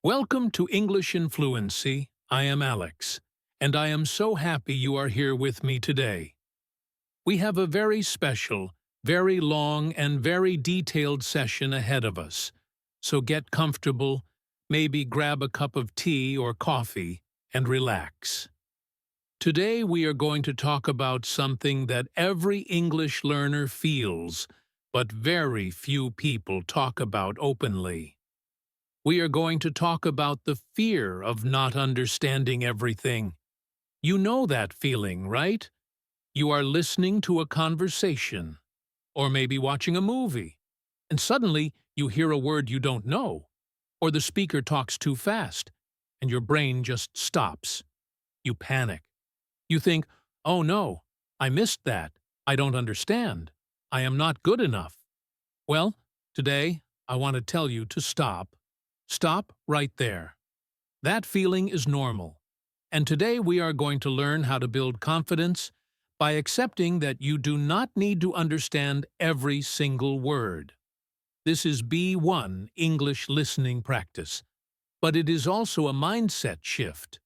Welcome to English in Fluency. I am Alex, and I am so happy you are here with me today. We have a very special, very long, and very detailed session ahead of us, so get comfortable, maybe grab a cup of tea or coffee, and relax. Today we are going to talk about something that every English learner feels, but very few people talk about openly. We are going to talk about the fear of not understanding everything. You know that feeling, right? You are listening to a conversation, or maybe watching a movie, and suddenly you hear a word you don't know, or the speaker talks too fast, and your brain just stops. You panic. You think, oh no, I missed that. I don't understand. I am not good enough. Well, today I want to tell you to stop. Stop right there. That feeling is normal. And today we are going to learn how to build confidence by accepting that you do not need to understand every single word. This is B1 English listening practice, but it is also a mindset shift.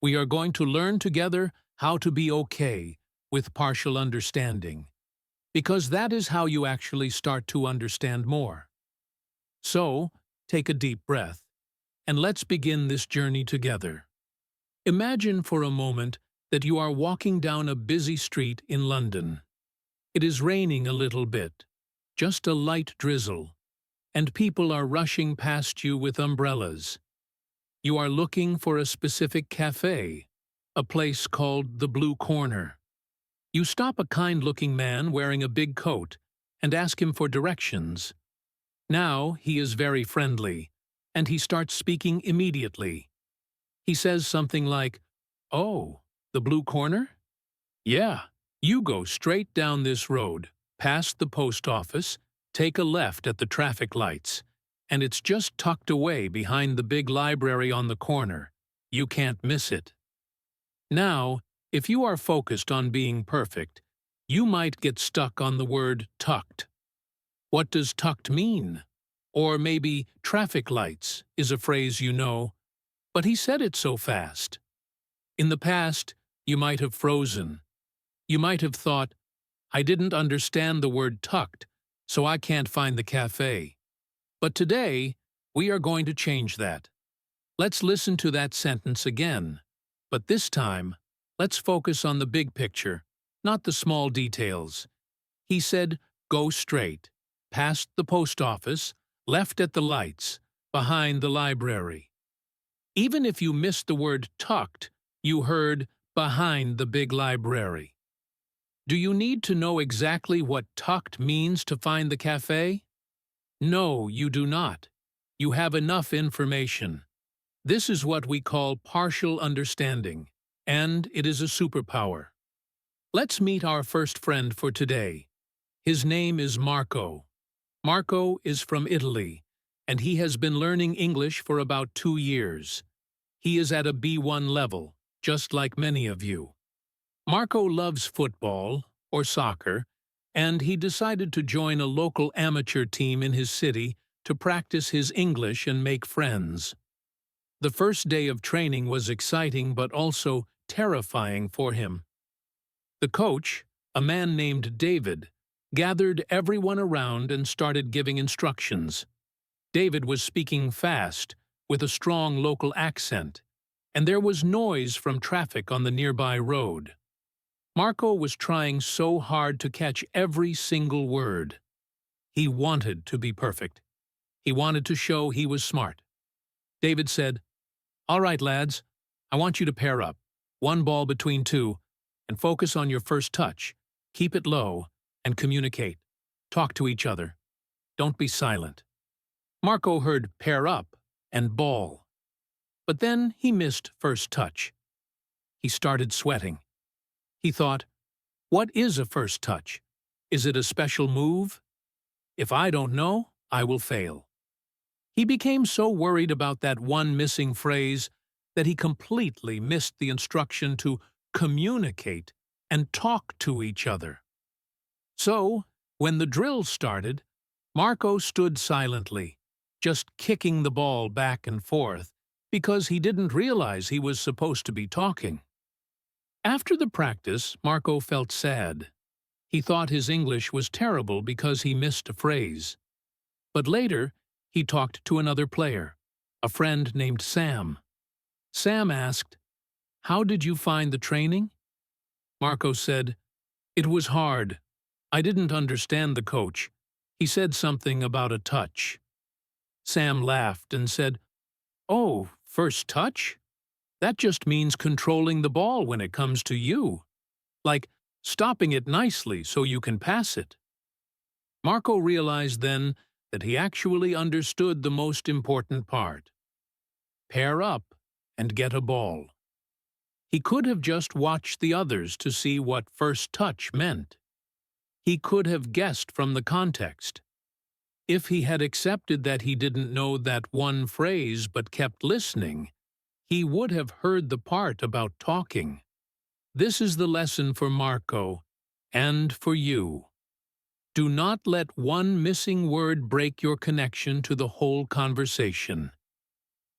We are going to learn together how to be okay with partial understanding, because that is how you actually start to understand more. So, take a deep breath, and let's begin this journey together. Imagine for a moment that you are walking down a busy street in London. It is raining a little bit, just a light drizzle, and people are rushing past you with umbrellas. You are looking for a specific cafe, a place called the Blue Corner. You stop a kind-looking man wearing a big coat and ask him for directions. Now he is very friendly, and he starts speaking immediately. He says something like, "Oh, the Blue Corner? Yeah, you go straight down this road, past the post office, take a left at the traffic lights, and it's just tucked away behind the big library on the corner. You can't miss it." Now, if you are focused on being perfect, you might get stuck on the word tucked. What does tucked mean? Or maybe traffic lights is a phrase you know, but he said it so fast. In the past, you might have frozen. You might have thought, I didn't understand the word tucked, so I can't find the cafe. But today, we are going to change that. Let's listen to that sentence again. But this time, let's focus on the big picture, not the small details. He said, go straight, past the post office, left at the lights, behind the library. Even if you missed the word tucked, you heard behind the big library. Do you need to know exactly what tucked means to find the cafe? No, you do not. You have enough information. This is what we call partial understanding, and it is a superpower. Let's meet our first friend for today. His name is Marco. Marco is from Italy, and he has been learning English for about 2 years. He is at a B1 level, just like many of you. Marco loves football, or soccer, and he decided to join a local amateur team in his city to practice his English and make friends. The first day of training was exciting but also terrifying for him. The coach, a man named David, gathered everyone around and started giving instructions. David was speaking fast, with a strong local accent, and there was noise from traffic on the nearby road. Marco was trying so hard to catch every single word. He wanted to be perfect. He wanted to show he was smart. David said, "All right, lads, I want you to pair up, 1 ball between 2, and focus on your first touch. Keep it low, and communicate. Talk to each other. Don't be silent." Marco heard pair up and ball. But then he missed first touch. He started sweating. He thought, what is a first touch? Is it a special move? If I don't know, I will fail. He became so worried about that one missing phrase that he completely missed the instruction to communicate and talk to each other. So, when the drill started, Marco stood silently, just kicking the ball back and forth, because he didn't realize he was supposed to be talking. After the practice, Marco felt sad. He thought his English was terrible because he missed a phrase. But later, he talked to another player, a friend named Sam. Sam asked, "How did you find the training?" Marco said, "It was hard. I didn't understand the coach. He said something about a touch." Sam laughed and said, "Oh, first touch? That just means controlling the ball when it comes to you. Like stopping it nicely so you can pass it." Marco realized then that he actually understood the most important part. Pair up and get a ball. He could have just watched the others to see what first touch meant. He could have guessed from the context. If he had accepted that he didn't know that one phrase but kept listening, he would have heard the part about talking. This is the lesson for Marco, and for you. Do not let one missing word break your connection to the whole conversation.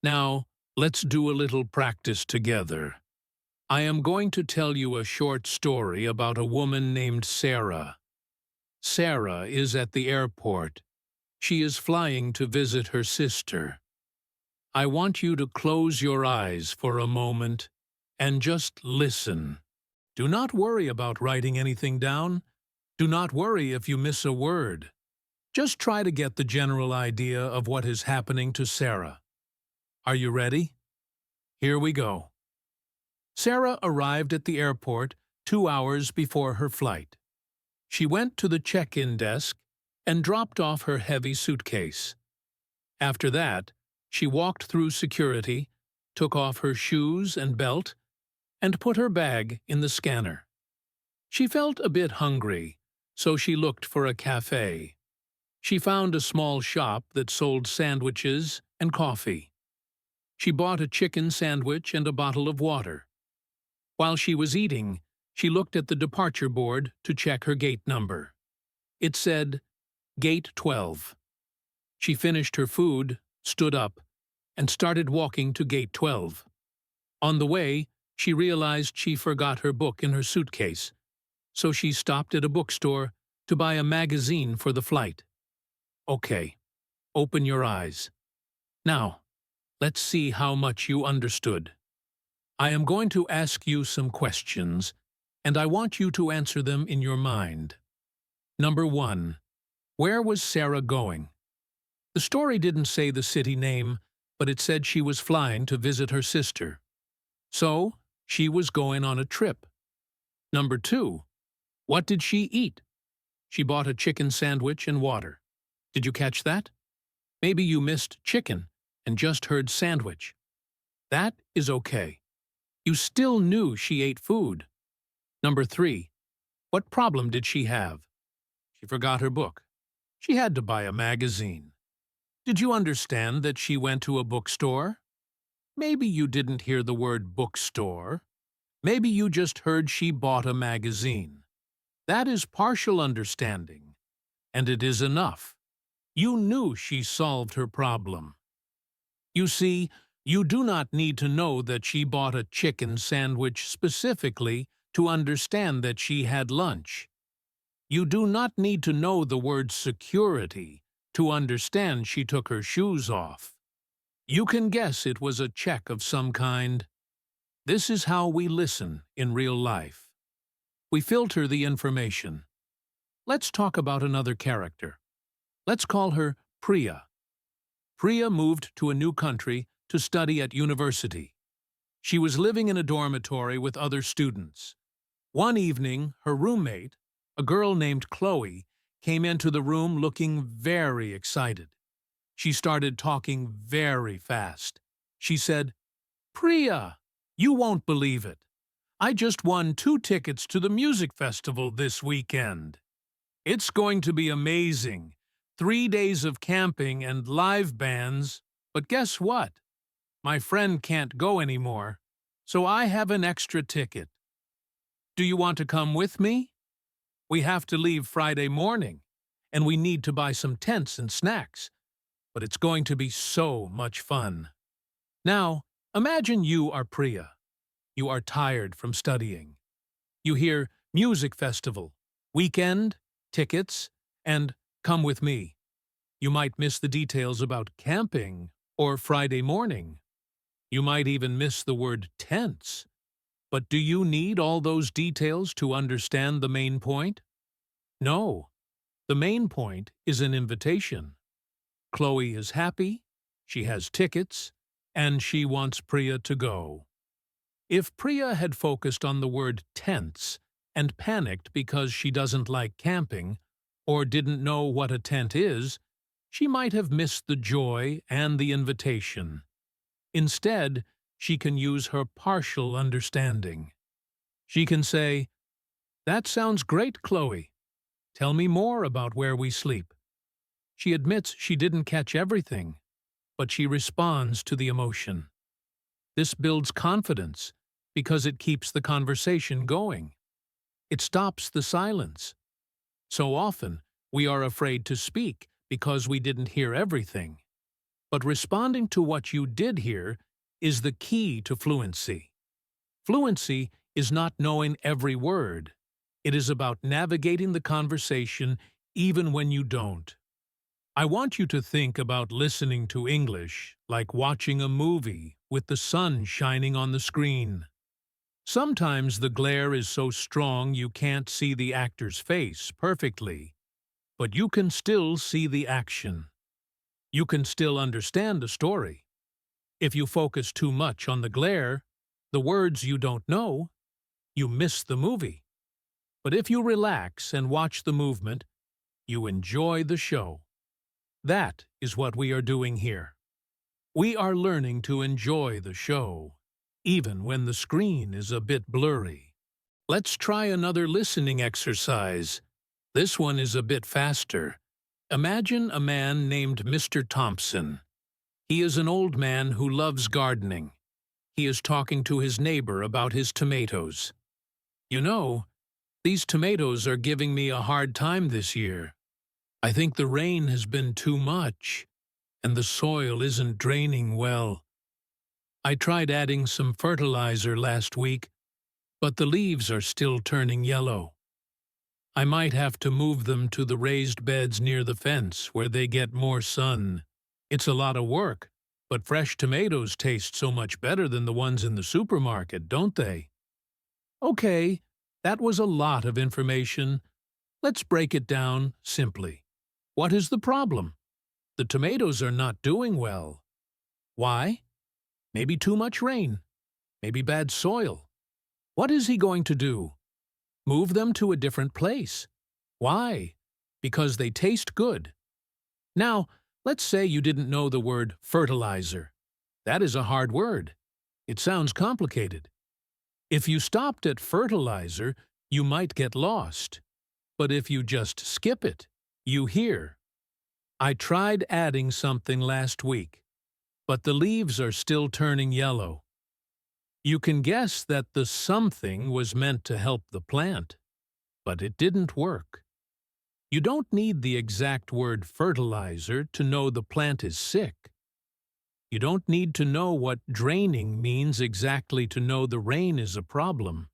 Now, let's do a little practice together. I am going to tell you a short story about a woman named Sarah. Sarah is at the airport. She is flying to visit her sister. I want you to close your eyes for a moment and just listen. Do not worry about writing anything down. Do not worry if you miss a word. Just try to get the general idea of what is happening to Sarah. Are you ready? Here we go. Sarah arrived at the airport 2 hours before her flight. She went to the check-in desk and dropped off her heavy suitcase. After that, she walked through security, took off her shoes and belt, and put her bag in the scanner. She felt a bit hungry, so she looked for a cafe. She found a small shop that sold sandwiches and coffee. She bought a chicken sandwich and a bottle of water. While she was eating, she looked at the departure board to check her gate number. It said, Gate 12. She finished her food, stood up, and started walking to Gate 12. On the way, she realized she forgot her book in her suitcase, so she stopped at a bookstore to buy a magazine for the flight. Okay, open your eyes. Now, let's see how much you understood. I am going to ask you some questions, and I want you to answer them in your mind. Number 1. Where was Sarah going? The story didn't say the city name, but it said she was flying to visit her sister. So, she was going on a trip. Number 2. What did she eat? She bought a chicken sandwich and water. Did you catch that? Maybe you missed chicken and just heard sandwich. That is okay. You still knew she ate food. Number 3. What problem did she have? She forgot her book. She had to buy a magazine. Did you understand that she went to a bookstore? Maybe you didn't hear the word bookstore. Maybe you just heard she bought a magazine. That is partial understanding, and it is enough. You knew she solved her problem. You see, you do not need to know that she bought a chicken sandwich specifically to understand that she had lunch. You do not need to know the word security to understand she took her shoes off. You can guess it was a check of some kind. This is how we listen in real life. We filter the information. Let's talk about another character. Let's call her Priya. Priya moved to a new country to study at university. She was living in a dormitory with other students. One evening, her roommate, a girl named Chloe, came into the room looking very excited. She started talking very fast. She said, "Priya, you won't believe it. I just won 2 tickets to the music festival this weekend. It's going to be amazing. 3 days of camping and live bands. But guess what? My friend can't go anymore, so I have an extra ticket. Do you want to come with me? We have to leave Friday morning, and we need to buy some tents and snacks. but it's going to be so much fun. Now, imagine you are Priya. You are tired from studying. You hear music festival, weekend, tickets, and come with me. You might miss the details about camping or Friday morning. You might even miss the word tents. But do you need all those details to understand the main point? No. The main point is an invitation. Chloe is happy, she has tickets, and she wants Priya to go. If Priya had focused on the word tents and panicked because she doesn't like camping or didn't know what a tent is, she might have missed the joy and the invitation. Instead, she can use her partial understanding. She can say, "That sounds great, Chloe. Tell me more about where we sleep." She admits she didn't catch everything, but she responds to the emotion. This builds confidence because it keeps the conversation going. It stops the silence. So often, we are afraid to speak because we didn't hear everything. But responding to what you did hear is the key to fluency. Fluency is not knowing every word. It is about navigating the conversation even when you don't. I want you to think about listening to English like watching a movie with the sun shining on the screen. Sometimes the glare is so strong you can't see the actor's face perfectly, but you can still see the action. You can still understand the story. If you focus too much on the glare, the words you don't know, you miss the movie. But if you relax and watch the movement, you enjoy the show. That is what we are doing here. We are learning to enjoy the show, even when the screen is a bit blurry. Let's try another listening exercise. This one is a bit faster. Imagine a man named Mr. Thompson. He is an old man who loves gardening. He is talking to his neighbor about his tomatoes. "You know, these tomatoes are giving me a hard time this year. I think the rain has been too much, and the soil isn't draining well. I tried adding some fertilizer last week, but the leaves are still turning yellow. I might have to move them to the raised beds near the fence where they get more sun. It's a lot of work, but fresh tomatoes taste so much better than the ones in the supermarket, don't they?" Okay, that was a lot of information. Let's break it down simply. What is the problem? The tomatoes are not doing well. Why? Maybe too much rain. Maybe bad soil. What is he going to do? Move them to a different place. Why? Because they taste good. Now, let's say you didn't know the word fertilizer. That is a hard word. It sounds complicated. If you stopped at fertilizer, you might get lost. But if you just skip it, you hear, "I tried adding something last week, but the leaves are still turning yellow." You can guess that the something was meant to help the plant, but it didn't work. You don't need the exact word fertilizer to know the plant is sick. You don't need to know what draining means exactly to know the rain is a problem.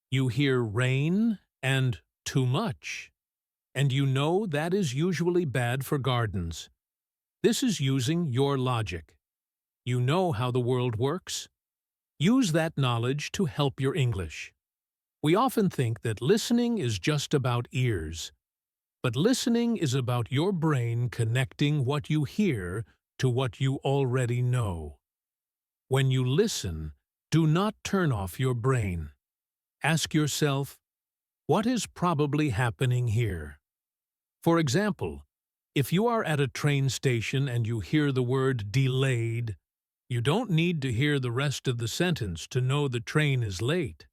You hear rain and too much, and you know that is usually bad for gardens. This is using your logic. You know how the world works. Use that knowledge to help your English. We often think that listening is just about ears, but listening is about your brain connecting what you hear to what you already know. When you listen, do not turn off your brain. Ask yourself, what is probably happening here? For example, if you are at a train station and you hear the word delayed, you don't need to hear the rest of the sentence to know the train is late.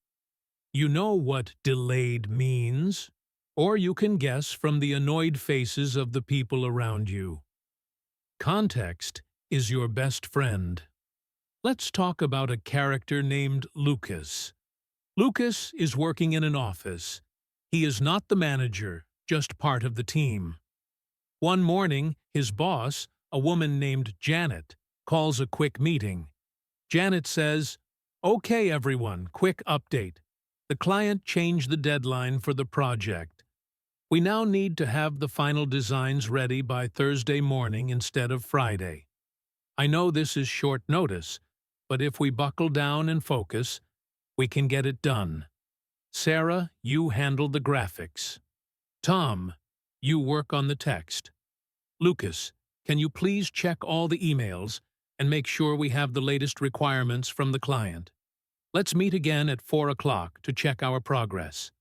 You know what delayed means, or you can guess from the annoyed faces of the people around you. Context is your best friend. Let's talk about a character named Lucas. Lucas is working in an office. He is not the manager, just part of the team. One morning, his boss, a woman named Janet calls a quick meeting. Janet says, "Okay, everyone, quick update. The client changed the deadline for the project. We now need to have the final designs ready by Thursday morning instead of Friday. I know this is short notice, but if we buckle down and focus, we can get it done. Sarah, you handle the graphics. Tom, you work on the text. Lucas, can you please check all the emails and make sure we have the latest requirements from the client? Let's meet again at 4 o'clock to check our progress."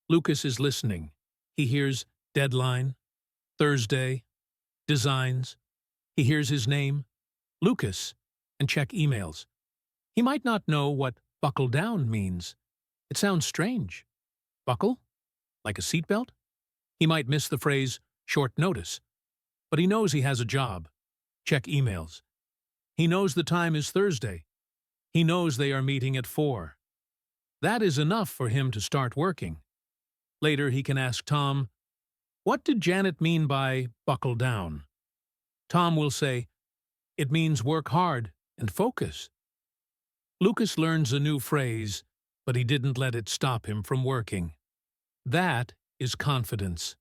Lucas is listening. He hears deadline, Thursday, designs. He hears his name, Lucas, and check emails. He might not know what buckle down means. It sounds strange. Buckle? Like a seatbelt? He might miss the phrase short notice. But he knows he has a job. Check emails. He knows the time is Thursday. He knows they are meeting at 4. That is enough for him to start working. Later he can ask Tom, "What did Janet mean by buckle down?" Tom will say, "It means work hard and focus." Lucas learns a new phrase, but he didn't let it stop him from working. That is confidence.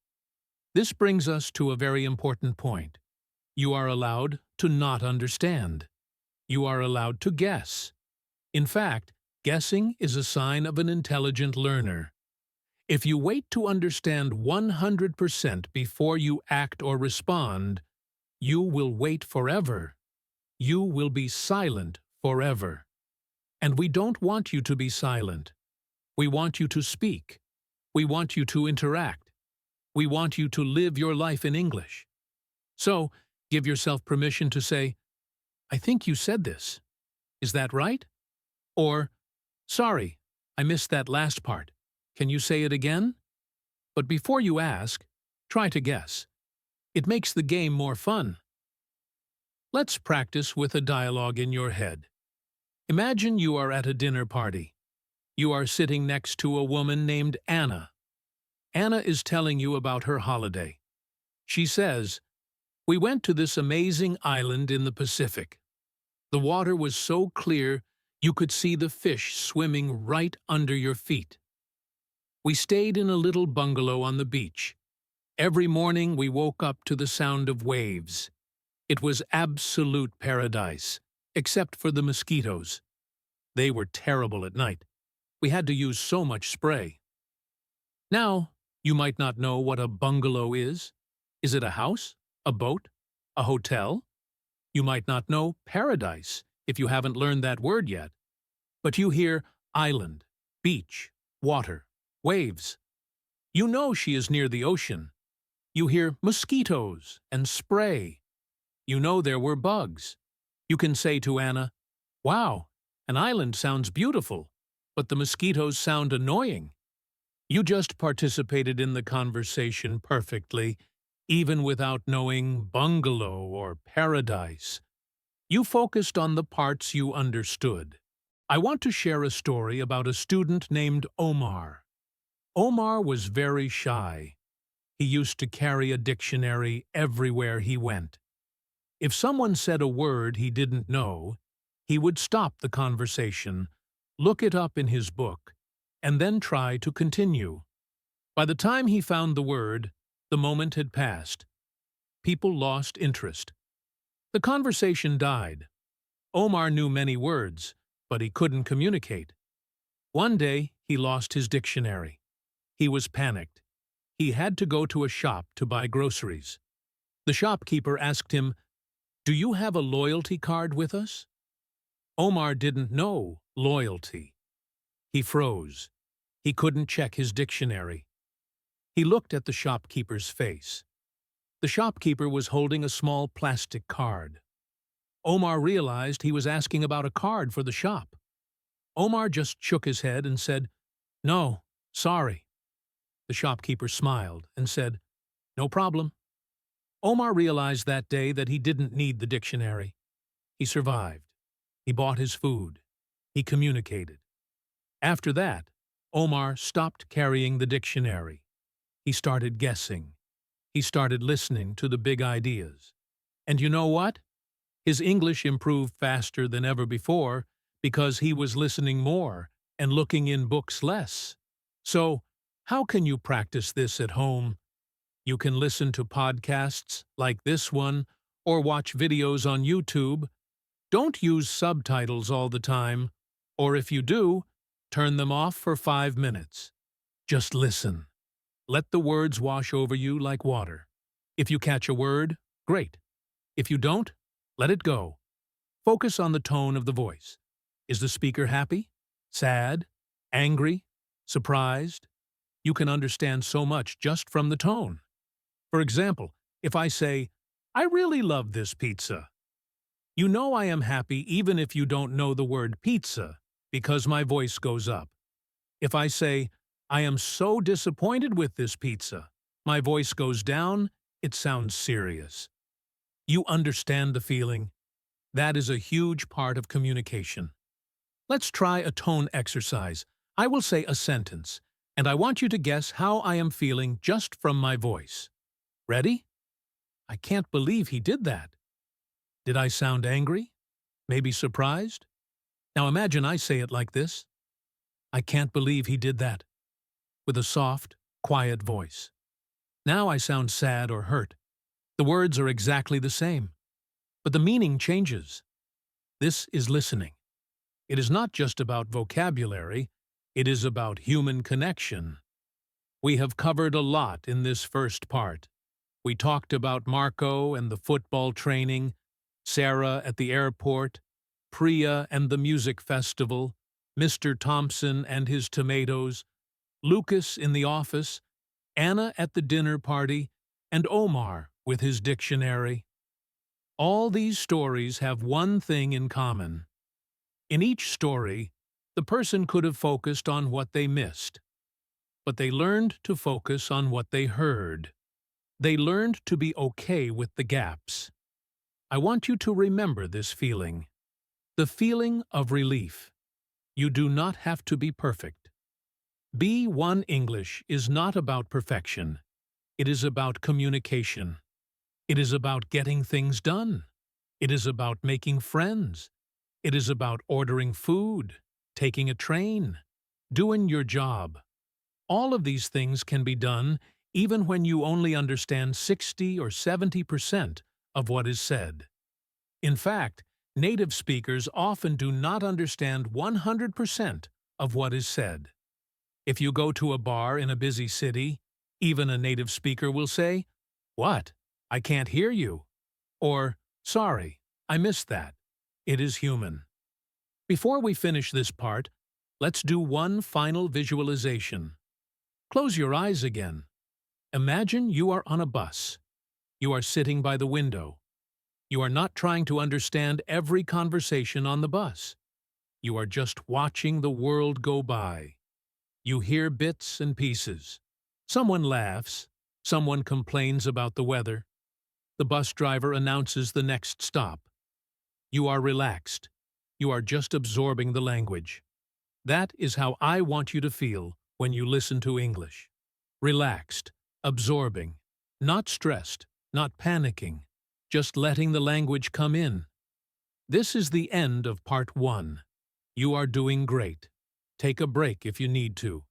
This brings us to a very important point. You are allowed to not understand. You are allowed to guess. In fact, guessing is a sign of an intelligent learner. If you wait to understand 100% before you act or respond, you will wait forever. You will be silent forever. And we don't want you to be silent. We want you to speak. We want you to interact. We want you to live your life in English. So, give yourself permission to say, "I think you said this. Is that right?" Or, "Sorry, I missed that last part. Can you say it again?" But before you ask, try to guess. It makes the game more fun. Let's practice with a dialogue in your head. Imagine you are at a dinner party. You are sitting next to a woman named Anna. Anna is telling you about her holiday. She says, "We went to this amazing island in the Pacific. The water was so clear you could see the fish swimming right under your feet. We stayed in a little bungalow on the beach. Every morning we woke up to the sound of waves. It was absolute paradise, except for the mosquitoes. They were terrible at night. We had to use so much spray." Now, you might not know what a bungalow is. Is it a house? A boat? A hotel? You might not know paradise if you haven't learned that word yet. But you hear island, beach, water, waves. You know she is near the ocean. You hear mosquitoes and spray. You know there were bugs. You can say to Anna, "Wow, an island sounds beautiful, but the mosquitoes sound annoying." You just participated in the conversation perfectly, even without knowing bungalow or paradise. You focused on the parts you understood. I want to share a story about a student named Omar. Omar was very shy. He used to carry a dictionary everywhere he went. If someone said a word he didn't know, he would stop the conversation, look it up in his book, and then try to continue. By the time he found the word, the moment had passed. People lost interest. The conversation died. Omar knew many words, but he couldn't communicate. One day, he lost his dictionary. He was panicked. He had to go to a shop to buy groceries. The shopkeeper asked him, "Do you have a loyalty card with us?" Omar didn't know loyalty. He froze. He couldn't check his dictionary. He looked at the shopkeeper's face. The shopkeeper was holding a small plastic card. Omar realized he was asking about a card for the shop. Omar just shook his head and said, "No, sorry." The shopkeeper smiled and said, "No problem." Omar realized that day that he didn't need the dictionary. He survived. He bought his food. He communicated. After that, Omar stopped carrying the dictionary. He started guessing. He started listening to the big ideas. And you know what? His English improved faster than ever before because he was listening more and looking in books less. So, how can you practice this at home? You can listen to podcasts like this one or watch videos on YouTube. Don't use subtitles all the time, or if you do, turn them off for 5 minutes. Just listen. Let the words wash over you like water. If you catch a word, great. If you don't, let it go. Focus on the tone of the voice. Is the speaker happy? Sad? Angry? Surprised? You can understand so much just from the tone. For example, if I say, "I really love this pizza," you know I am happy even if you don't know the word pizza, because my voice goes up. If I say, "I am so disappointed with this pizza," my voice goes down, it sounds serious. You understand the feeling. That is a huge part of communication. Let's try a tone exercise. I will say a sentence, and I want you to guess how I am feeling just from my voice. Ready? I can't believe he did that. Did I sound angry? Maybe surprised? Now imagine I say it like this. I can't believe he did that. With a soft, quiet voice. Now I sound sad or hurt. The words are exactly the same, but the meaning changes. This is listening. It is not just about vocabulary, it is about human connection. We have covered a lot in this first part. We talked about Marco and the football training, Sarah at the airport, Priya and the music festival, Mr. Thompson and his tomatoes, Lucas in the office, Anna at the dinner party, and Omar with his dictionary. All these stories have one thing in common. In each story, the person could have focused on what they missed, but they learned to focus on what they heard. They learned to be okay with the gaps. I want you to remember this feeling. The feeling of relief. You do not have to be perfect. B1 English is not about perfection. It is about communication. It is about getting things done. It is about making friends. It is about ordering food, taking a train, doing your job. All of these things can be done even when you only understand 60 or 70% of what is said. In fact, native speakers often do not understand 100% of what is said. If you go to a bar in a busy city, even a native speaker will say, "What? I can't hear you." Or, "Sorry, I missed that." It is human. Before we finish this part, let's do one final visualization. Close your eyes again. Imagine you are on a bus. You are sitting by the window. You are not trying to understand every conversation on the bus. You are just watching the world go by. You hear bits and pieces. Someone laughs. Someone complains about the weather. The bus driver announces the next stop. You are relaxed. You are just absorbing the language. That is how I want you to feel when you listen to English. Relaxed, absorbing, not stressed, not panicking, just letting the language come in. This is the end of part 1. You are doing great. Take a break if you need to.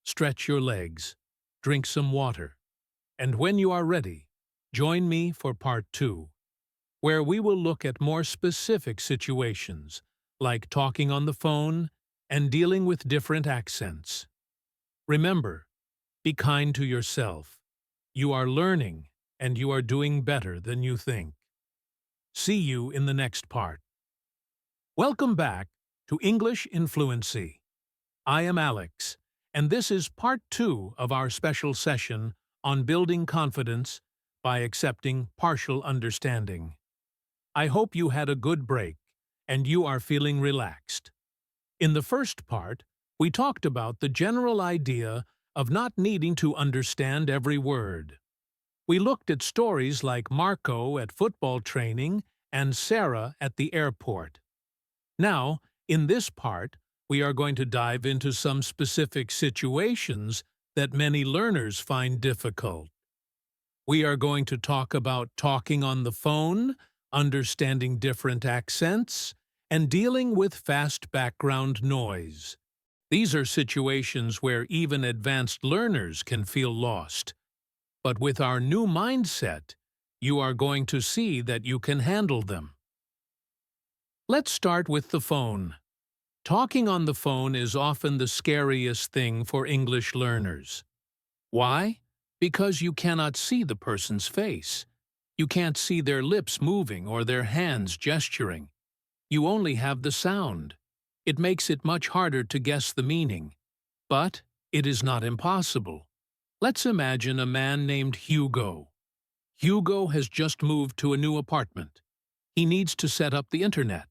Stretch your legs. Drink some water. And when you are ready, join me for part 2, where we will look at more specific situations, like talking on the phone and dealing with different accents. Remember, be kind to yourself. You are learning, and you are doing better than you think. See you in the next part. Welcome back to English in Fluency. I am Alex, and this is part 2 of our special session on building confidence by accepting partial understanding. I hope you had a good break and you are feeling relaxed. In the first part, we talked about the general idea of not needing to understand every word. We looked at stories like Marco at football training and Sarah at the airport. Now, in this part, we are going to dive into some specific situations that many learners find difficult. We are going to talk about talking on the phone, understanding different accents, and dealing with fast background noise. These are situations where even advanced learners can feel lost. But with our new mindset, you are going to see that you can handle them. Let's start with the phone. Talking on the phone is often the scariest thing for English learners. Why? Because you cannot see the person's face. You can't see their lips moving or their hands gesturing. You only have the sound. It makes it much harder to guess the meaning. But it is not impossible. Let's imagine a man named Hugo. Hugo has just moved to a new apartment. He needs to set up the internet.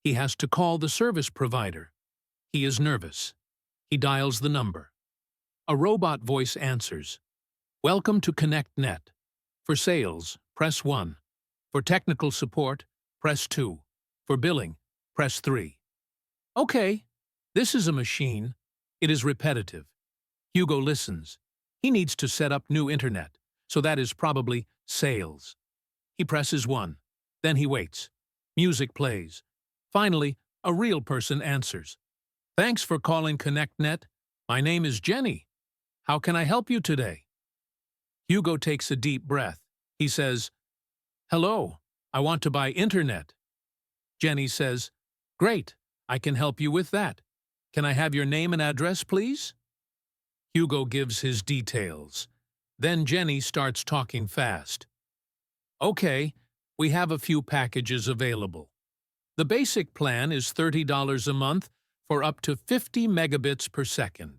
He has to call the service provider. He is nervous. He dials the number. A robot voice answers. Welcome to ConnectNet. For sales, press 1. For technical support, press 2. For billing, press 3. Okay, this is a machine. It is repetitive. Hugo listens. He needs to set up new internet, so that is probably sales. He presses 1. Then he waits. Music plays. Finally, a real person answers. Thanks for calling ConnectNet. My name is Jenny. How can I help you today? Hugo takes a deep breath. He says, Hello, I want to buy internet. Jenny says, Great, I can help you with that. Can I have your name and address, please? Hugo gives his details. Then Jenny starts talking fast. Okay, we have a few packages available. The basic plan is $30 a month for up to 50 megabits per second.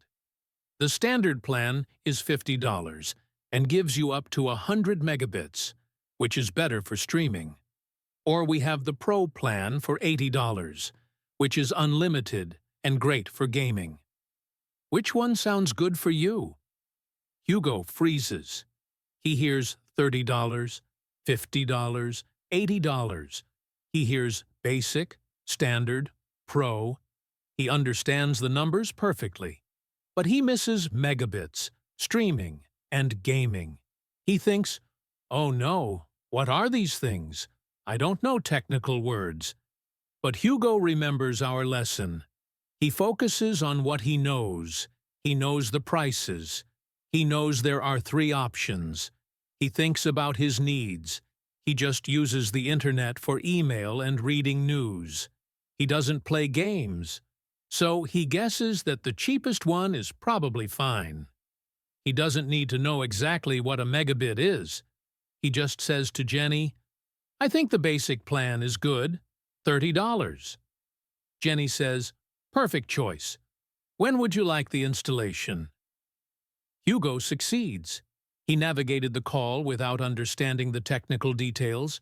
The standard plan is $50 and gives you up to 100 megabits, which is better for streaming. Or we have the Pro plan for $80, which is unlimited and great for gaming. Which one sounds good for you? Hugo freezes. He hears $30, $50, $80. He hears basic, standard, pro. He understands the numbers perfectly. But he misses megabits, streaming, and gaming. He thinks, oh no, what are these things? I don't know technical words. But Hugo remembers our lesson. He focuses on what he knows. He knows the prices. He knows there are 3 options. He thinks about his needs. He just uses the internet for email and reading news. He doesn't play games. So he guesses that the cheapest one is probably fine. He doesn't need to know exactly what a megabit is. He just says to Jenny, I think the basic plan is good, $30. Jenny says, perfect choice. When would you like the installation? Hugo succeeds. He navigated the call without understanding the technical details.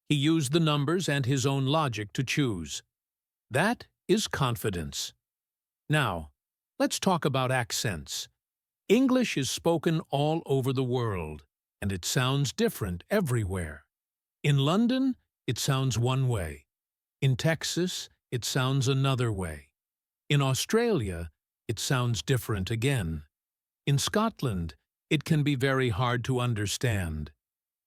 He used the numbers and his own logic to choose. That is confidence. Now, let's talk about accents. English is spoken all over the world, and it sounds different everywhere. In London, it sounds one way. In Texas, it sounds another way. In Australia, it sounds different again. In Scotland, it can be very hard to understand.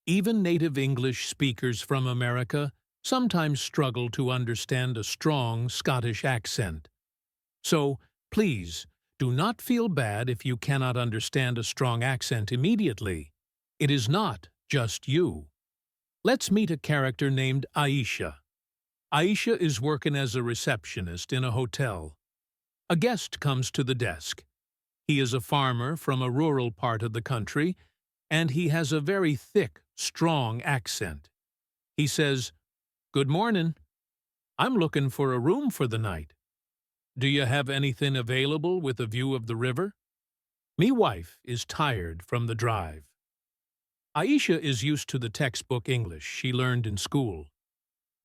Even native English speakers from America sometimes struggle to understand a strong Scottish accent. So, please, do not feel bad if you cannot understand a strong accent immediately. It is not just you. Let's meet a character named Aisha. Aisha is working as a receptionist in a hotel. A guest comes to the desk. He is a farmer from a rural part of the country, and he has a very thick, strong accent. He says, Good morning. I'm looking for a room for the night. Do you have anything available with a view of the river? Me wife is tired from the drive. Aisha is used to the textbook English she learned in school.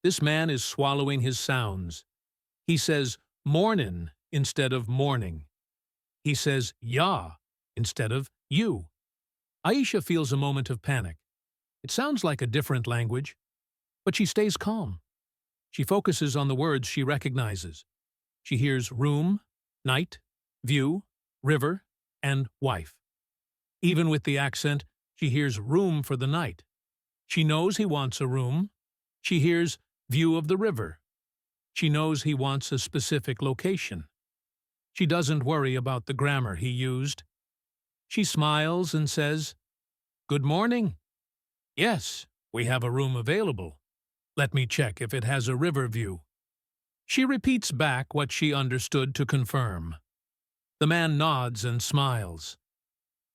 This man is swallowing his sounds. He says mornin' instead of morning. He says ya instead of you. Aisha feels a moment of panic. It sounds like a different language, but she stays calm. She focuses on the words she recognizes. She hears room, night, view, river, and wife. Even with the accent, She hears room for the night. She knows he wants a room. She hears view of the river. She knows he wants a specific location. She doesn't worry about the grammar he used. She smiles and says, "Good morning. Yes, we have a room available. Let me check if it has a river view." She repeats back what she understood to confirm. The man nods and smiles.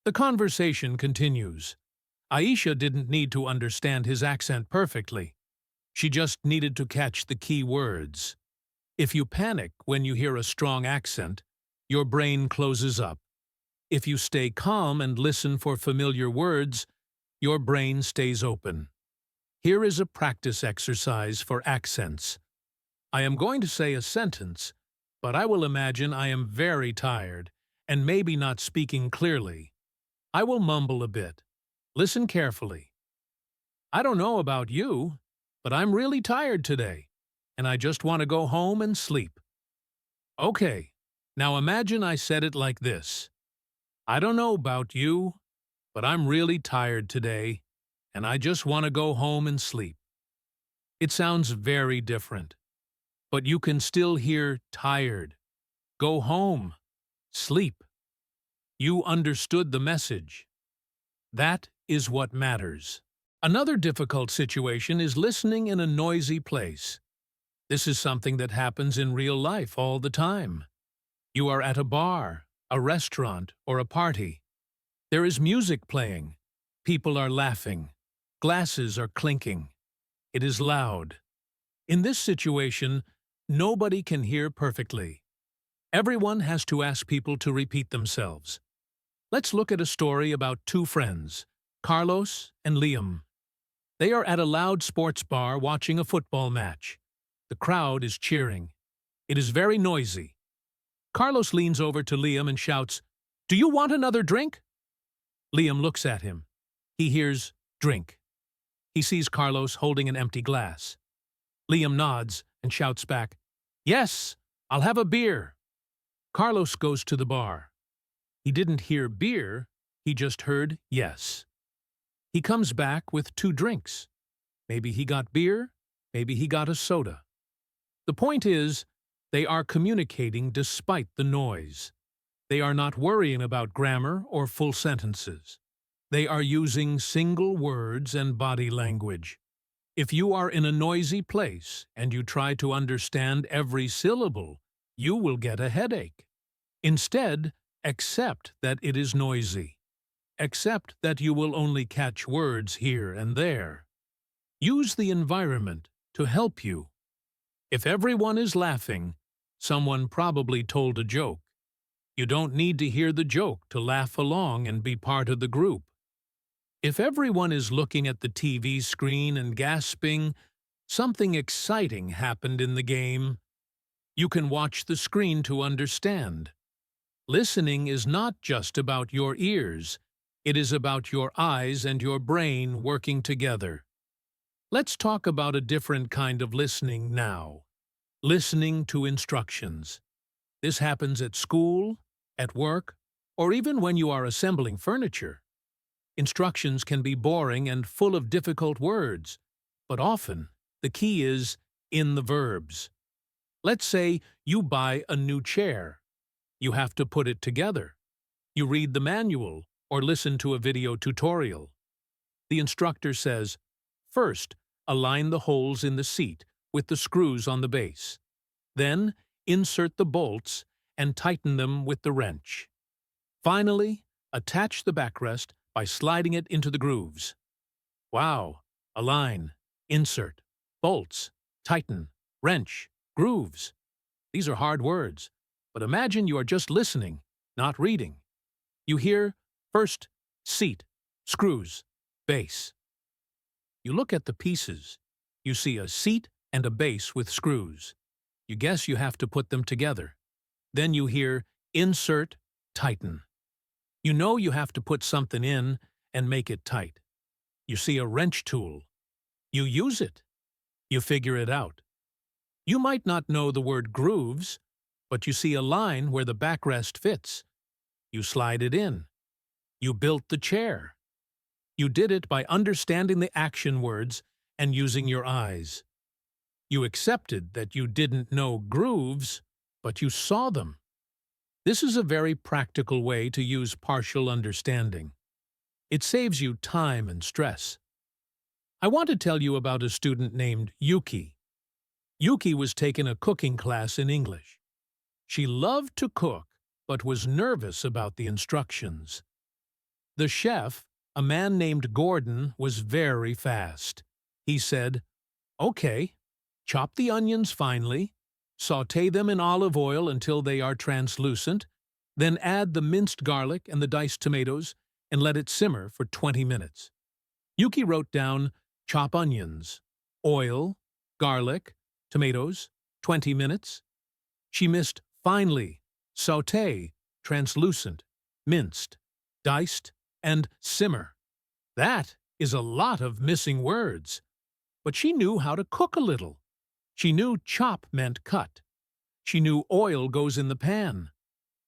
The conversation continues. Aisha didn't need to understand his accent perfectly. She just needed to catch the key words. If you panic when you hear a strong accent, your brain closes up. If you stay calm and listen for familiar words, your brain stays open. Here is a practice exercise for accents. I am going to say a sentence, but I will imagine I am very tired and maybe not speaking clearly. I will mumble a bit. Listen carefully. I don't know about you, but I'm really tired today, and I just want to go home and sleep. Okay, now imagine I said it like this. I don't know about you, but I'm really tired today, and I just want to go home and sleep. It sounds very different, but you can still hear tired, go home, sleep. You understood the message. That is what matters. Another difficult situation is listening in a noisy place. This is something that happens in real life all the time. You are at a bar, a restaurant, or a party. There is music playing. People are laughing. Glasses are clinking. It is loud. In this situation, nobody can hear perfectly. Everyone has to ask people to repeat themselves. Let's look at a story about two friends, Carlos and Liam. They are at a loud sports bar watching a football match. The crowd is cheering. It is very noisy. Carlos leans over to Liam and shouts, "Do you want another drink?" Liam looks at him. He hears drink. He sees Carlos holding an empty glass. Liam nods and shouts back, "Yes, I'll have a beer." Carlos goes to the bar. He didn't hear beer, he just heard yes. He comes back with 2 drinks. Maybe he got beer, maybe he got a soda. The point is, they are communicating despite the noise. They are not worrying about grammar or full sentences. They are using single words and body language. If you are in a noisy place and you try to understand every syllable, you will get a headache. Instead, accept that it is noisy. Accept that you will only catch words here and there. Use the environment to help you. If everyone is laughing, someone probably told a joke. You don't need to hear the joke to laugh along and be part of the group. If everyone is looking at the TV screen and gasping, something exciting happened in the game. You can watch the screen to understand. Listening is not just about your ears, it is about your eyes and your brain working together. Let's talk about a different kind of listening now. Listening to instructions. This happens at school, at work, or even when you are assembling furniture. Instructions can be boring and full of difficult words, but often the key is in the verbs. Let's say you buy a new chair. You have to put it together. You read the manual or listen to a video tutorial. The instructor says, first, align the holes in the seat with the screws on the base. Then, insert the bolts and tighten them with the wrench. Finally, attach the backrest by sliding it into the grooves. Wow! Align, insert, bolts, tighten, wrench, grooves. These are hard words. But imagine you are just listening, not reading. You hear, first, seat, screws, base. You look at the pieces. You see a seat and a base with screws. You guess you have to put them together. Then you hear, insert, tighten. You know you have to put something in and make it tight. You see a wrench tool. You use it. You figure it out. You might not know the word grooves, but you see a line where the backrest fits. You slide it in. You built the chair. You did it by understanding the action words and using your eyes. You accepted that you didn't know grooves, but you saw them. This is a very practical way to use partial understanding. It saves you time and stress. I want to tell you about a student named Yuki. Yuki was taking a cooking class in English. She loved to cook, but was nervous about the instructions. The chef, a man named Gordon, was very fast. He said, "Okay, chop the onions finely, sauté them in olive oil until they are translucent, then add the minced garlic and the diced tomatoes and let it simmer for 20 minutes. Yuki wrote down chop onions, oil, garlic, tomatoes, 20 minutes. She missed finely, sauté, translucent, minced, diced, and simmer. That is a lot of missing words. But she knew how to cook a little. She knew chop meant cut. She knew oil goes in the pan.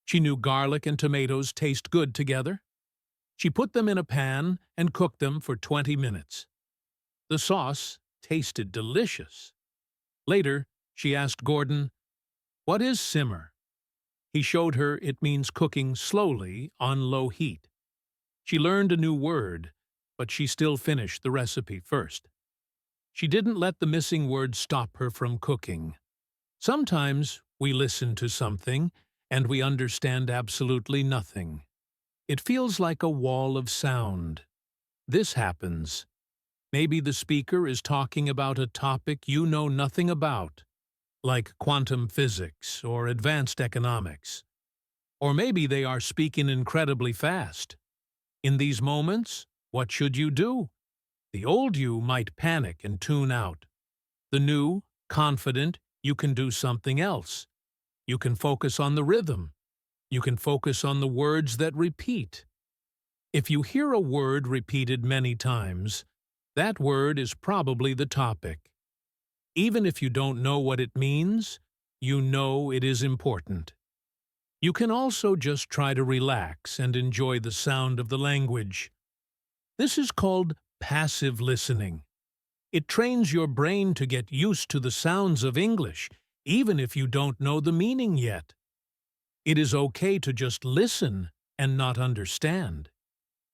She knew garlic and tomatoes taste good together. She put them in a pan and cooked them for 20 minutes. The sauce tasted delicious. Later, she asked Gordon, "What is simmer?" He showed her it means cooking slowly on low heat. She learned a new word, but she still finished the recipe first. She didn't let the missing words stop her from cooking. Sometimes we listen to something and we understand absolutely nothing. It feels like a wall of sound. This happens. Maybe the speaker is talking about a topic you know nothing about, like quantum physics or advanced economics. Or maybe they are speaking incredibly fast. In these moments, what should you do? The old you might panic and tune out. The new, confident, you can do something else. You can focus on the rhythm. You can focus on the words that repeat. If you hear a word repeated many times, that word is probably the topic. Even if you don't know what it means, you know it is important. You can also just try to relax and enjoy the sound of the language. This is called passive listening. It trains your brain to get used to the sounds of English, even if you don't know the meaning yet. It is okay to just listen and not understand.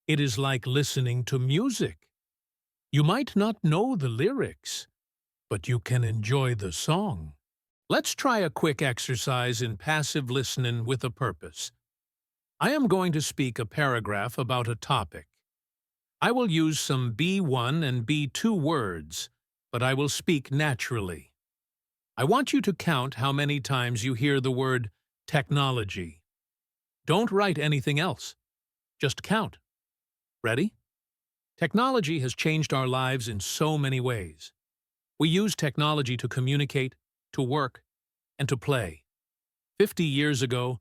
It is like listening to music. You might not know the lyrics, but you can enjoy the song. Let's try a quick exercise in passive listening with a purpose. I am going to speak a paragraph about a topic. I will use some B1 and B2 words, but I will speak naturally. I want you to count how many times you hear the word technology. Don't write anything else. Just count. Ready? Technology has changed our lives in so many ways. We use technology to communicate, to work, and to play. 50 years ago,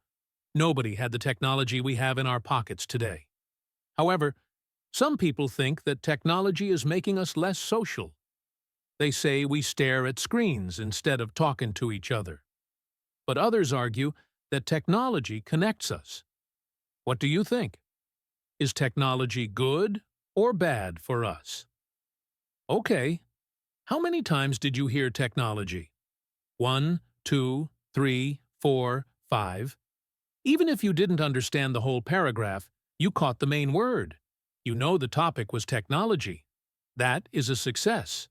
nobody had the technology we have in our pockets today. However, some people think that technology is making us less social. They say we stare at screens instead of talking to each other. But others argue that technology connects us. What do you think? Is technology good or bad for us? Okay. How many times did you hear technology? 1, 2, 3, 4, 5. Even if you didn't understand the whole paragraph, you caught the main word. You know the topic was technology. That is a success.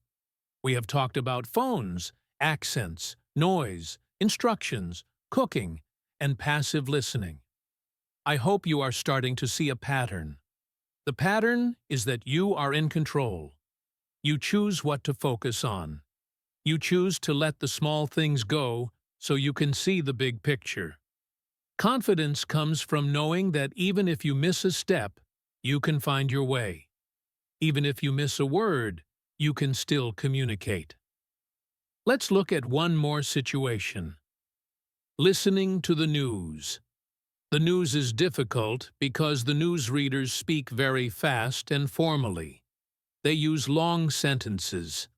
We have talked about phones, accents, noise, instructions, cooking, and passive listening. I hope you are starting to see a pattern. The pattern is that you are in control. You choose what to focus on. You choose to let the small things go so you can see the big picture. Confidence comes from knowing that even if you miss a step, you can find your way. Even if you miss a word, you can still communicate. Let's look at one more situation. Listening to the news. The news is difficult because the newsreaders speak very fast and formally. They use long sentences.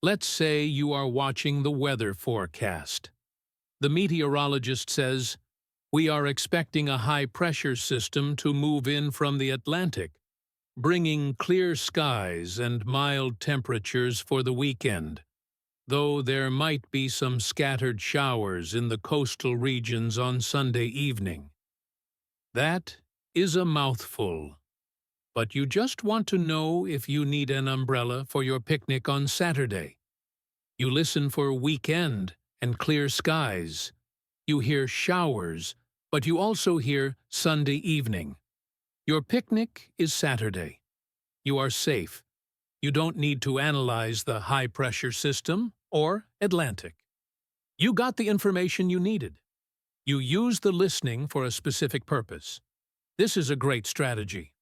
Let's say you are watching the weather forecast. The meteorologist says, "We are expecting a high-pressure system to move in from the Atlantic. bringing clear skies and mild temperatures for the weekend, though there might be some scattered showers in the coastal regions on Sunday evening. That is a mouthful, but you just want to know if you need an umbrella for your picnic on Saturday. You listen for weekend and clear skies. You hear showers, but you also hear Sunday evening. Your picnic is Saturday. You are safe. You don't need to analyze the high-pressure system or Atlantic. You got the information you needed. You used the listening for a specific purpose. This is a great strategy.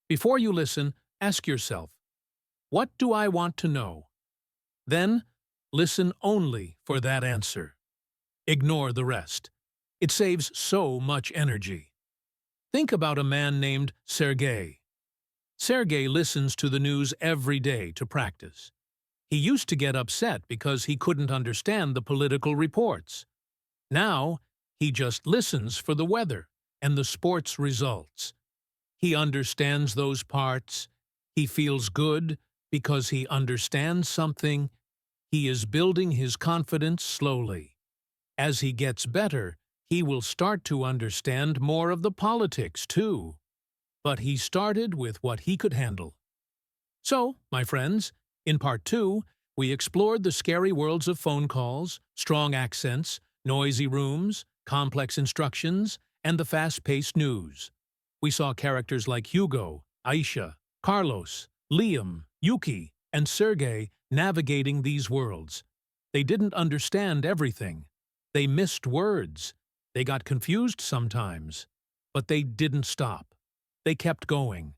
Before you listen, ask yourself, what do I want to know? Then, listen only for that answer. Ignore the rest. It saves so much energy. Think about a man named Sergey. Sergey listens to the news every day to practice. He used to get upset because he couldn't understand the political reports. Now, he just listens for the weather and the sports results. He understands those parts. He feels good because he understands something. He is building his confidence slowly. As he gets better, he will start to understand more of the politics, too. But he started with what he could handle. So, my friends, in Part 2, we explored the scary worlds of phone calls, strong accents, noisy rooms, complex instructions, and the fast-paced news. We saw characters like Hugo, Aisha, Carlos, Liam, Yuki, and Sergey navigating these worlds. They didn't understand everything. They missed words. They got confused sometimes. But they didn't stop. They kept going.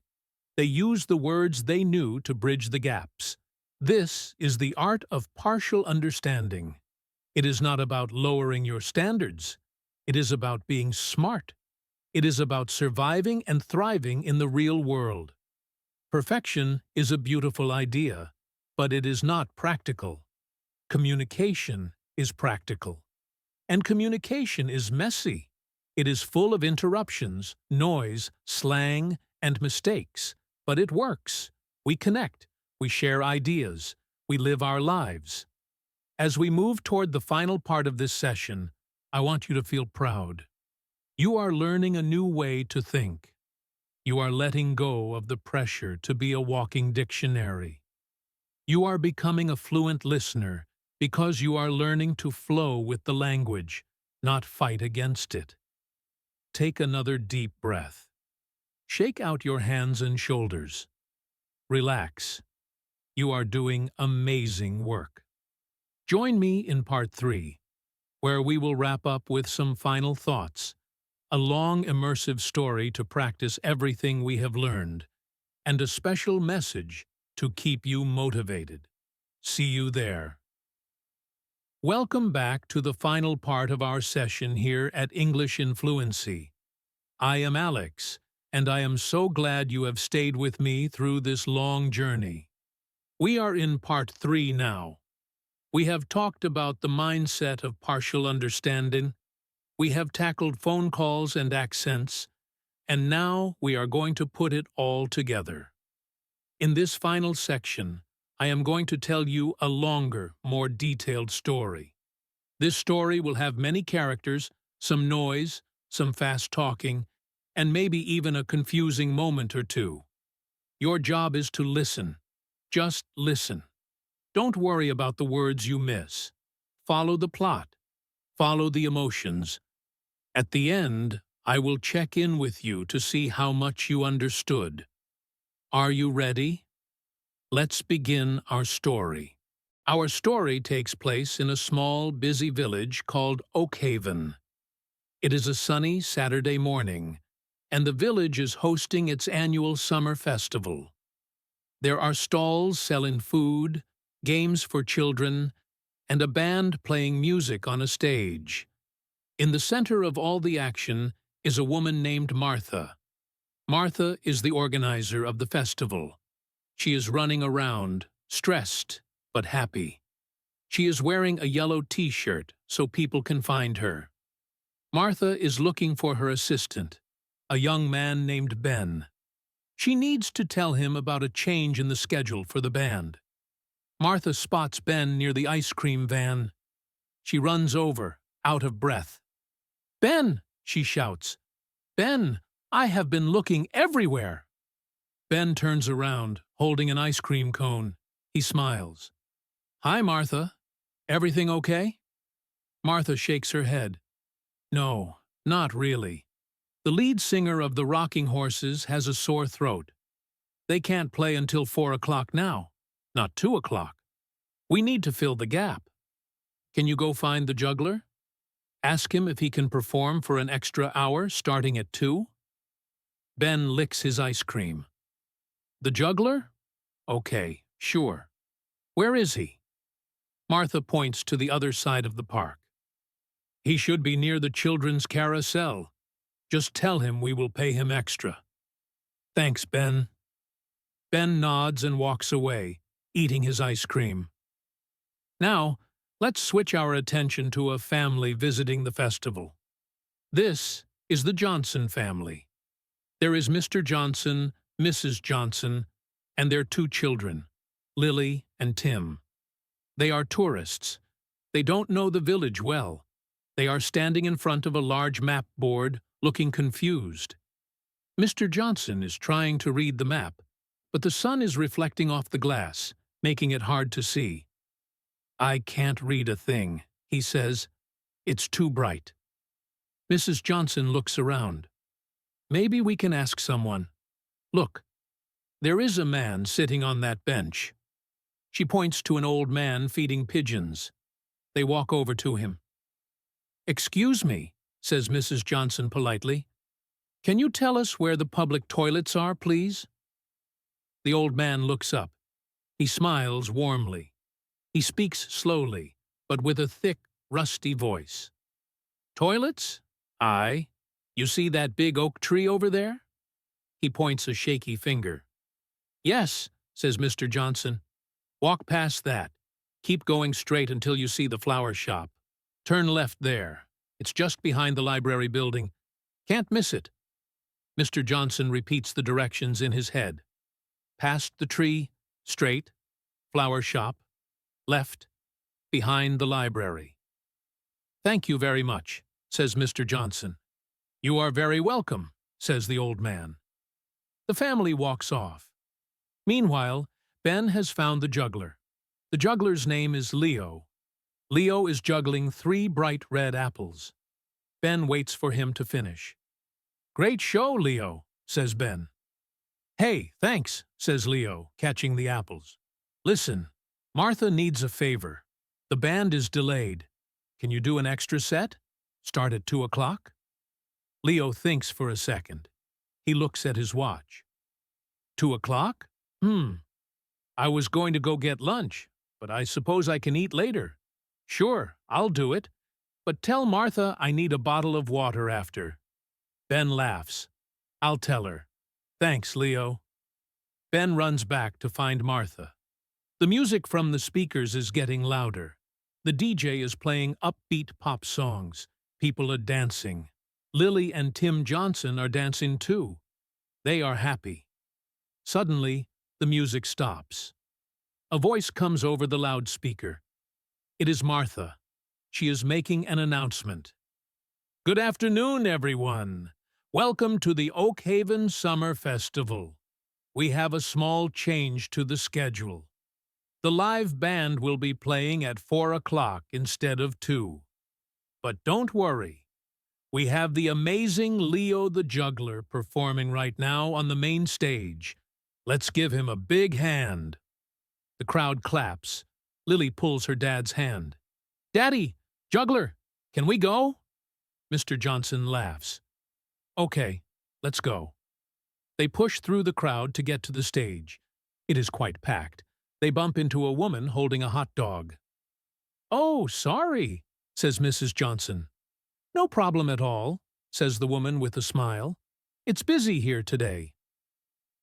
They used the words they knew to bridge the gaps. This is the art of partial understanding. It is not about lowering your standards. It is about being smart. It is about surviving and thriving in the real world. Perfection is a beautiful idea, but it is not practical. Communication is practical. And communication is messy. It is full of interruptions, noise, slang, and mistakes. But it works. We connect. We share ideas. We live our lives. As we move toward the final part of this session, I want you to feel proud. You are learning a new way to think. You are letting go of the pressure to be a walking dictionary. You are becoming a fluent listener because you are learning to flow with the language, not fight against it. Take another deep breath. Shake out your hands and shoulders. Relax. You are doing amazing work. Join me in Part 3, where we will wrap up with some final thoughts, a long immersive story to practice everything we have learned, and a special message to keep you motivated. See you there. Welcome back to the final part of our session here at English in Fluency. I am Alex, and I am so glad you have stayed with me through this long journey. We are in Part 3 now. We have talked about the mindset of partial understanding. We have tackled phone calls and accents, and now we are going to put it all together. In this final section, I am going to tell you a longer, more detailed story. This story will have many characters, some noise, some fast talking, and maybe even a confusing moment or two. Your job is to listen. Just listen. Don't worry about the words you miss. Follow the plot. Follow the emotions. At the end, I will check in with you to see how much you understood. Are you ready? Let's begin our story. Our story takes place in a small, busy village called Oakhaven. It is a sunny Saturday morning, and the village is hosting its annual summer festival. There are stalls selling food, games for children, and a band playing music on a stage. In the center of all the action is a woman named Martha. Martha is the organizer of the festival. She is running around, stressed but happy. She is wearing a yellow t-shirt so people can find her. Martha is looking for her assistant, a young man named Ben. She needs to tell him about a change in the schedule for the band. Martha spots Ben near the ice cream van. She runs over, out of breath. "Ben!" she shouts. "Ben, I have been looking everywhere." Ben turns around, holding an ice cream cone. He smiles. "Hi, Martha. Everything okay?" Martha shakes her head. "No, not really. The lead singer of the Rocking Horses has a sore throat. They can't play until 4 o'clock now, not 2 o'clock. We need to fill the gap. Can you go find the juggler? Ask him if he can perform for an extra hour starting at 2? Ben licks his ice cream. "The juggler? Okay, sure. Where is he?" Martha points to the other side of the park. "He should be near the children's carousel. Just tell him we will pay him extra." "Thanks, Ben." Ben nods and walks away, eating his ice cream. Now, let's switch our attention to a family visiting the festival. This is the Johnson family. There is Mr. Johnson, Mrs. Johnson, and their 2 children, Lily and Tim. They are tourists. They don't know the village well. They are standing in front of a large map board, looking confused. Mr. Johnson is trying to read the map, but the sun is reflecting off the glass, making it hard to see. "I can't read a thing," he says. "It's too bright." Mrs. Johnson looks around. "Maybe we can ask someone. Look, there is a man sitting on that bench." She points to an old man feeding pigeons. They walk over to him. "Excuse me," says Mrs. Johnson politely. "Can you tell us where the public toilets are, please?" The old man looks up. He smiles warmly. He speaks slowly, but with a thick, rusty voice. "Toilets? Aye. You see that big oak tree over there?" He points a shaky finger. "Yes," says Mr. Johnson. "Walk past that. Keep going straight until you see the flower shop. Turn left there. It's just behind the library building. Can't miss it." Mr. Johnson repeats the directions in his head. Past the tree, straight, flower shop, left, behind the library. "Thank you very much," says Mr. Johnson. "You are very welcome," says the old man. The family walks off. Meanwhile, Ben has found the juggler. The juggler's name is Leo. Leo is juggling 3 bright red apples. Ben waits for him to finish. "Great show, Leo," says Ben. "Hey, thanks," says Leo, catching the apples. "Listen, Martha needs a favor. The band is delayed. Can you do an extra set? Start at 2 o'clock? Leo thinks for a second. He looks at his watch. 2 o'clock? I was going to go get lunch, but I suppose I can eat later. Sure, I'll do it. But tell Martha I need a bottle of water after." Ben laughs. "I'll tell her. Thanks, Leo." Ben runs back to find Martha. The music from the speakers is getting louder. The DJ is playing upbeat pop songs. People are dancing. Lily and Tim Johnson are dancing too. They are happy. Suddenly, the music stops. A voice comes over the loudspeaker. It is Martha. She is making an announcement. "Good afternoon, everyone. Welcome to the Oak Haven Summer Festival. We have a small change to the schedule. The live band will be playing at 4 o'clock instead of 2. But don't worry. We have the amazing Leo the Juggler performing right now on the main stage. Let's give him a big hand." The crowd claps. Lily pulls her dad's hand. "Daddy, Juggler, can we go?" Mr. Johnson laughs. "Okay, let's go." They push through the crowd to get to the stage. It is quite packed. They bump into a woman holding a hot dog. "Oh, sorry," says Mrs. Johnson. "No problem at all," says the woman with a smile. "It's busy here today."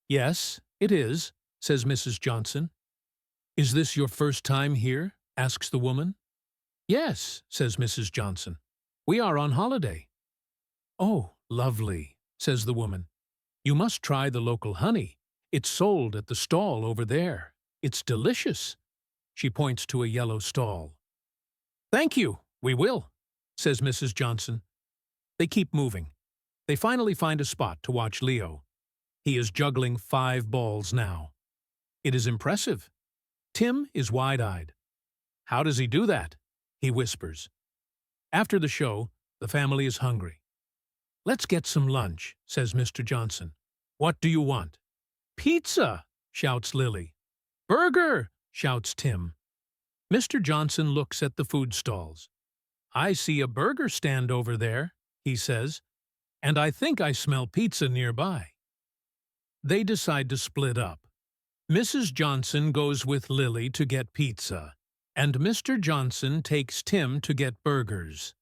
"Yes, it is," says Mrs. Johnson. "Is this your first time here?" asks the woman. "Yes," says Mrs. Johnson. "We are on holiday." "Oh, lovely," says the woman. You must try the local honey. It's sold at the stall over there. It's delicious." She points to a yellow stall. "Thank you, we will," says Mrs. Johnson. They keep moving. They finally find a spot to watch Leo. He is juggling 5 balls now. It is impressive. Tim is wide-eyed. "How does he do that?" he whispers. After the show, the family is hungry. "Let's get some lunch," says Mr. Johnson. "What do you want?" "Pizza," shouts Lily. "Burger," shouts Tim. Mr. Johnson looks at the food stalls. "I see a burger stand over there," he says, "and I think I smell pizza nearby." They decide to split up. Mrs. Johnson goes with Lily to get pizza, and Mr. Johnson takes Tim to get burgers.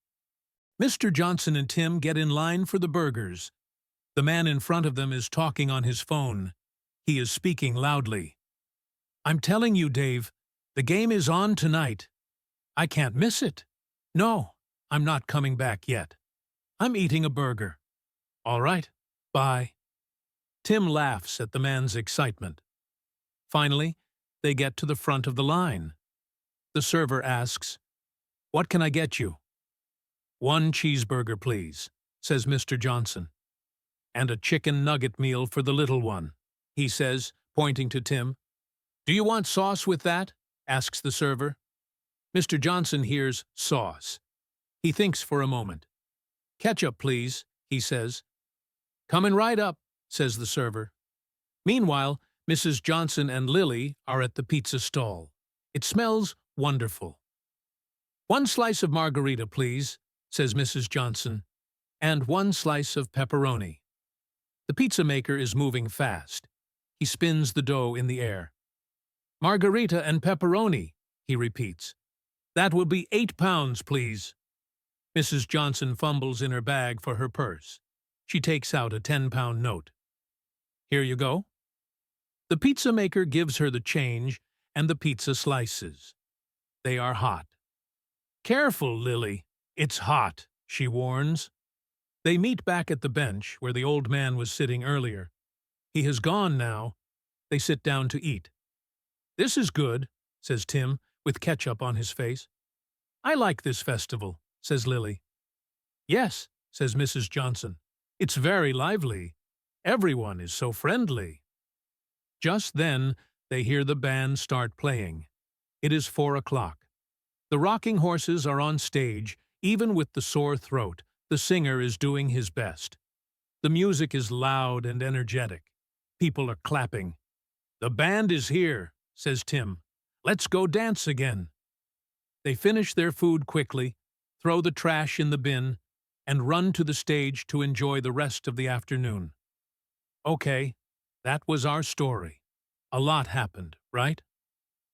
Mr. Johnson and Tim get in line for the burgers. The man in front of them is talking on his phone. He is speaking loudly. "I'm telling you, Dave, the game is on tonight. I can't miss it. No, I'm not coming back yet. I'm eating a burger. All right, bye." Tim laughs at the man's excitement. Finally, they get to the front of the line. The server asks, "What can I get you?" "1 cheeseburger, please," says Mr. Johnson. "And a chicken nugget meal for the little one," he says, pointing to Tim. "Do you want sauce with that?" asks the server. Mr. Johnson hears sauce. He thinks for a moment. "Ketchup, please," he says. "Coming right up," says the server. Meanwhile, Mrs. Johnson and Lily are at the pizza stall. It smells wonderful. "1 slice of margarita, please," says Mrs. Johnson, "and 1 slice of pepperoni." The pizza maker is moving fast. He spins the dough in the air. "Margarita and pepperoni," he repeats. "That will be 8 pounds, please." Mrs. Johnson fumbles in her bag for her purse. She takes out a 10-pound note. "Here you go." The pizza maker gives her the change and the pizza slices. They are hot. "Careful, Lily. It's hot," she warns. They meet back at the bench where the old man was sitting earlier. He has gone now. They sit down to eat. "This is good," says Tim, with ketchup on his face. "I like this festival," says Lily. "Yes," says Mrs. Johnson. "It's very lively. Everyone is so friendly." Just then, they hear the band start playing. It is 4 o'clock. The rocking horses are on stage. Even with the sore throat, the singer is doing his best. The music is loud and energetic. People are clapping. "The band is here," says Tim. "Let's go dance again." They finish their food quickly, throw the trash in the bin, and run to the stage to enjoy the rest of the afternoon. Okay, that was our story. A lot happened, right?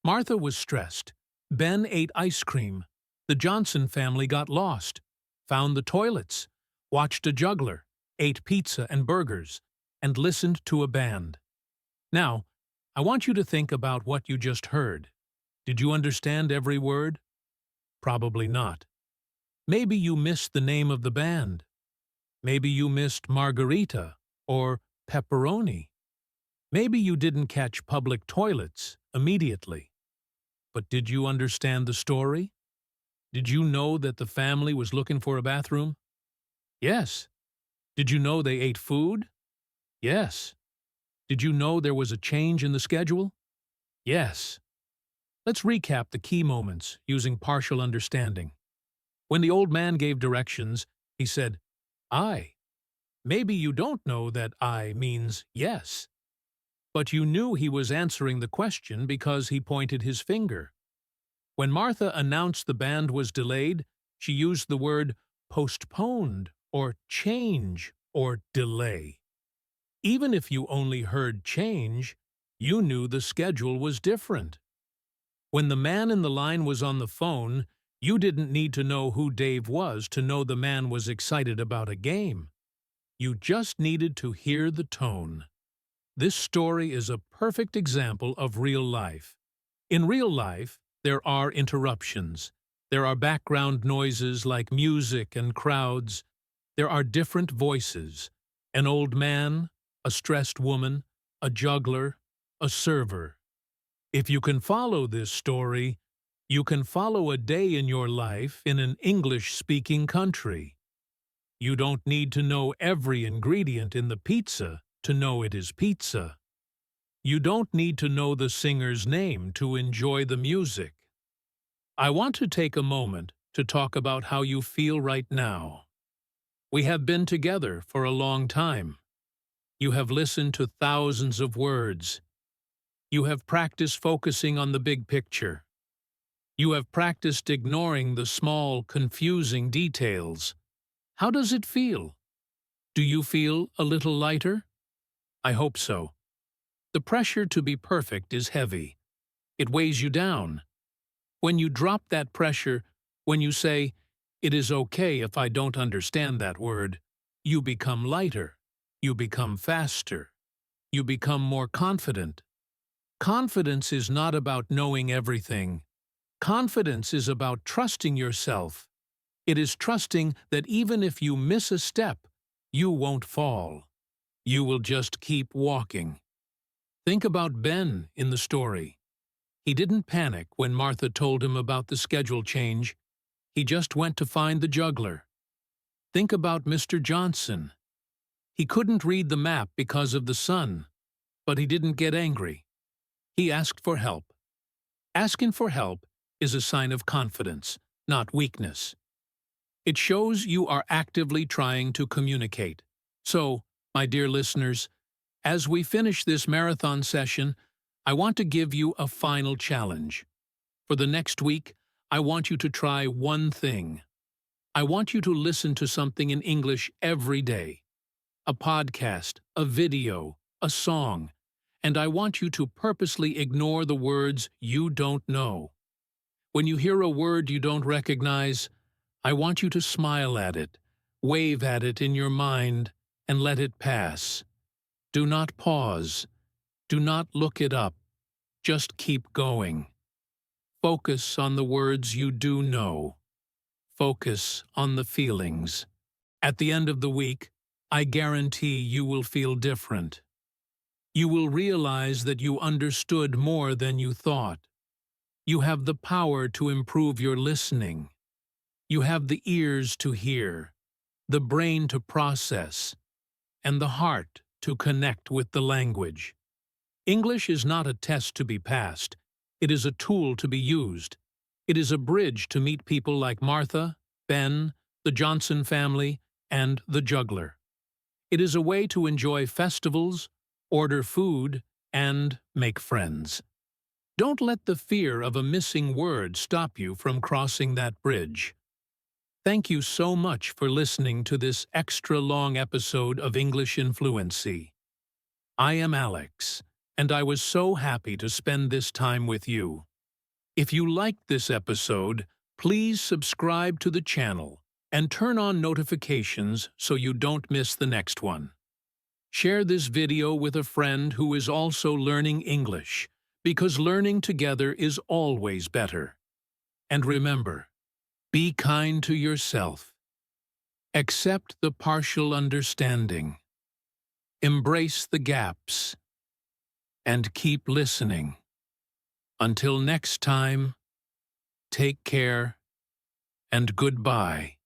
Martha was stressed. Ben ate ice cream. The Johnson family got lost, found the toilets, watched a juggler, ate pizza and burgers, and listened to a band. Now, I want you to think about what you just heard. Did you understand every word? Probably not. Maybe you missed the name of the band. Maybe you missed margarita or pepperoni. Maybe you didn't catch public toilets immediately. But did you understand the story? Did you know that the family was looking for a bathroom? Yes. Did you know they ate food? Yes. Did you know there was a change in the schedule? Yes. Let's recap the key moments using partial understanding. When the old man gave directions, he said, "I." Maybe you don't know that "I" means yes. But you knew he was answering the question because he pointed his finger. When Martha announced the band was delayed, she used the word postponed or change or delay. Even if you only heard change, you knew the schedule was different. When the man in the line was on the phone, you didn't need to know who Dave was to know the man was excited about a game. You just needed to hear the tone. This story is a perfect example of real life. In real life, there are interruptions. There are background noises like music and crowds. There are different voices. An old man, a stressed woman, a juggler, a server. If you can follow this story, you can follow a day in your life in an English-speaking country. You don't need to know every ingredient in the pizza to know it is pizza. You don't need to know the singer's name to enjoy the music. I want to take a moment to talk about how you feel right now. We have been together for a long time. You have listened to thousands of words. You have practiced focusing on the big picture. You have practiced ignoring the small, confusing details. How does it feel? Do you feel a little lighter? I hope so. The pressure to be perfect is heavy. It weighs you down. When you drop that pressure, when you say, "It is okay if I don't understand that word," you become lighter. You become faster. You become more confident. Confidence is not about knowing everything. Confidence is about trusting yourself. It is trusting that even if you miss a step, you won't fall. You will just keep walking. Think about Ben in the story. He didn't panic when Martha told him about the schedule change. He just went to find the juggler. Think about Mr. Johnson. He couldn't read the map because of the sun, but he didn't get angry. He asked for help. Asking for help is a sign of confidence, not weakness. It shows you are actively trying to communicate. So, my dear listeners, as we finish this marathon session, I want to give you a final challenge. For the next week, I want you to try one thing. I want you to listen to something in English every day. A podcast, a video, a song, and I want you to purposely ignore the words you don't know. When you hear a word you don't recognize, I want you to smile at it, wave at it in your mind, and let it pass. Do not pause. Do not look it up. Just keep going. Focus on the words you do know. Focus on the feelings. At the end of the week, I guarantee you will feel different. You will realize that you understood more than you thought. You have the power to improve your listening. You have the ears to hear, the brain to process, and the heart to connect with the language. English is not a test to be passed. It is a tool to be used. It is a bridge to meet people like Martha, Ben, the Johnson family, and the juggler. It is a way to enjoy festivals, order food, and make friends. Don't let the fear of a missing word stop you from crossing that bridge. Thank you so much for listening to this extra-long episode of English in Fluency. I am Alex, and I was so happy to spend this time with you. If you liked this episode, please subscribe to the channel and turn on notifications so you don't miss the next one. Share this video with a friend who is also learning English, because learning together is always better. And remember, be kind to yourself. Accept the partial understanding. Embrace the gaps. And keep listening. Until next time, take care and goodbye.